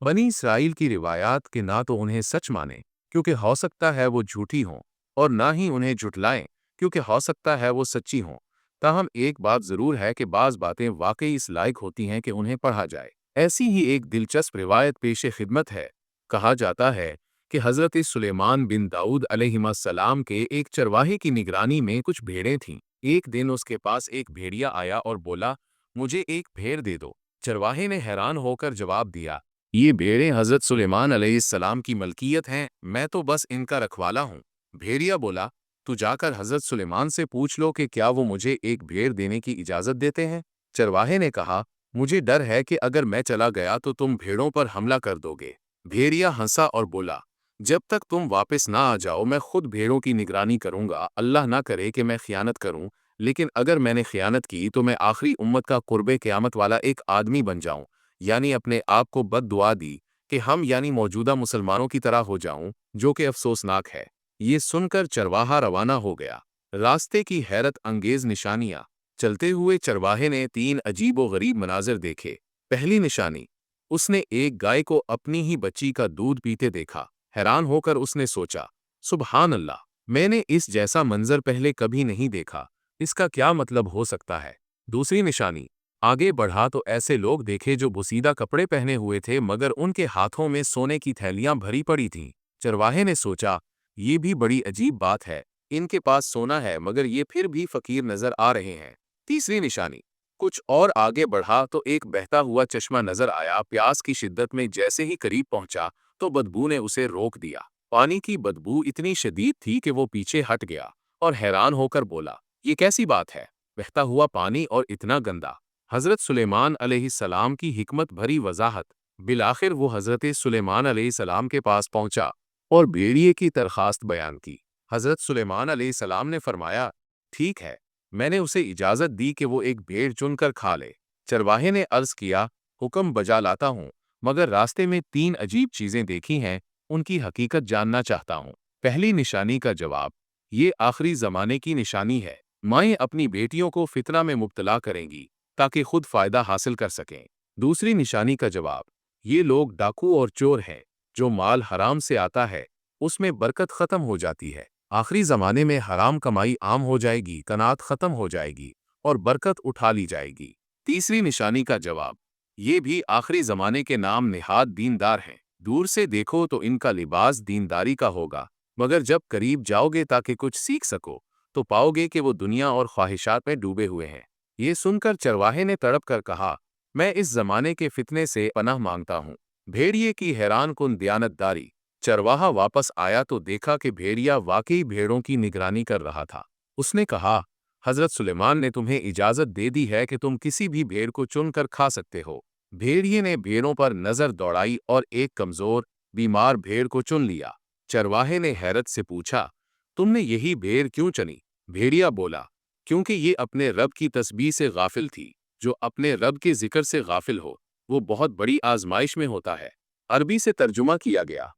बनी इसराइल की रिवायात के ना तो उन्हें सच माने क्योंकि हो सकता है वो झूठी हों, और ना ही उन्हें झुठलाएं क्योंकि हो सकता है वो सच्ची हों। ताहम एक बात जरूर है कि बाज़ बातें वाकई इस लायक होती हैं कि उन्हें पढ़ा जाए। ऐसी ही एक दिलचस्प रिवायत पेश खिदमत है। कहा जाता है कि हज़रत सुलेमान बिन दाऊद अलैहिस्सलाम के एक चरवाहे की निगरानी में कुछ भेड़ें थीं। एक दिन उसके पास एक भेड़िया आया और बोला, मुझे एक भेड़ दे दो। चरवाहे ने हैरान होकर जवाब दिया, ये भेड़ें हज़रत सुलेमान अलैहिस्सलाम की मलकियत हैं, मैं तो बस इनका रखवाला हूँ। भेड़िया बोला, तू जाकर हज़रत सुलेमान से पूछ लो कि क्या वो मुझे एक भेड़ देने की इजाज़त देते हैं। चरवाहे ने कहा, मुझे डर है कि अगर मैं चला गया तो तुम भेड़ों पर हमला कर दोगे। भेड़िया हंसा और बोला, जब तक तुम वापस ना आ जाओ मैं खुद भेड़ों की निगरानी करूंगा। अल्लाह ना करे कि मैं खियानत करूं, लेकिन अगर मैंने खियानत की तो मैं आखिरी उम्मत का कुर्बे क़यामत वाला एक आदमी बन जाऊं। यानी अपने आप को बद दुआ दी कि हम यानी मौजूदा मुसलमानों की तरह हो जाऊं, जो कि अफसोसनाक है। ये सुनकर चरवाहा रवाना हो गया। रास्ते की हैरत अंगेज निशानियां। चलते हुए चरवाहे ने 3 अजीब व गरीब मनाजिर देखे। पहली निशानी, उसने एक गाय को अपनी ही बच्ची का दूध पीते देखा। हैरान होकर उसने सोचा, सुबहान अल्लाह, मैंने इस जैसा मंजर पहले कभी नहीं देखा। इसका क्या मतलब हो सकता है। दूसरी निशानी, आगे बढ़ा तो ऐसे लोग देखे जो बुसीदा कपड़े पहने हुए थे मगर उनके हाथों में सोने की थैलियां भरी पड़ी थीं। चरवाहे ने सोचा, ये भी बड़ी अजीब बात है, इनके पास सोना है मगर ये फिर भी फकीर नजर आ रहे हैं। तीसरी निशानी, कुछ और आगे बढ़ा तो एक बहता हुआ चश्मा नजर आया। प्यास की शिद्दत में जैसे ही करीब पहुंचा तो बदबू ने उसे रोक दिया। पानी की बदबू इतनी शदीद थी कि वो पीछे हट गया और हैरान होकर बोला, ये कैसी बात है, बहता हुआ पानी और इतना गंदा। हज़रत सुलेमान अलैहिस्सलाम की हिकमत भरी वजाहत। बिलाखिर वो हज़रत सुलेमान अलैहिस्सलाम के पास पहुंचा और भेड़िए की दरखास्त बयान की। हज़रत सुलेमान अलैहिस्सलाम ने फरमाया, ठीक है, मैंने उसे इजाज़त दी कि वो एक भेड़ चुनकर खा ले। चरवाहे ने अर्ज़ किया, हुक्म बजा लाता हूँ, मगर रास्ते में 3 अजीब चीज़ें देखी हैं, उनकी हकीकत जानना चाहता हूँ। पहली निशानी का जवाब, ये आखिरी ज़माने की निशानी है। माएँ अपनी बेटियों को फितना में मुब्तला करेंगी ताकि खुद फायदा हासिल कर सकें। दूसरी निशानी का जवाब, ये लोग डाकू और चोर हैं, जो माल हराम से आता है उसमें बरकत खत्म हो जाती है। आखिरी जमाने में हराम कमाई आम हो जाएगी, कनात खत्म हो जाएगी और बरकत उठा ली जाएगी। तीसरी निशानी का जवाब, ये भी आखिरी जमाने के नाम निहात दीनदार हैं। दूर से देखो तो इनका लिबास दीनदारी का होगा, मगर जब करीब जाओगे ताकि कुछ सीख सको तो पाओगे कि वो दुनिया और ख्वाहिशात में डूबे हुए हैं। ये सुनकर चरवाहे ने तड़प कर कहा, मैं इस जमाने के फितने से पनाह मांगता हूँ। भेड़िए की हैरान कुन दयानतदारी। चरवाहा वापस आया तो देखा कि भेड़िया वाकई भेड़ों की निगरानी कर रहा था। उसने कहा, हजरत सुलेमान ने तुम्हें इजाजत दे दी है कि तुम किसी भी भेड़ को चुनकर खा सकते हो। भेड़िए ने भेड़ों पर नजर दौड़ाई और एक कमजोर बीमार भेड़ को चुन लिया। चरवाहे ने हैरत से पूछा, तुमने यही भेड़ क्यों चुनी। भेड़िया बोला, क्योंकि ये अपने रब की तस्बीह से गाफिल थी। जो अपने रब के जिक्र से गाफिल हो वो बहुत बड़ी आजमाइश में होता है। अरबी से तर्जुमा किया गया।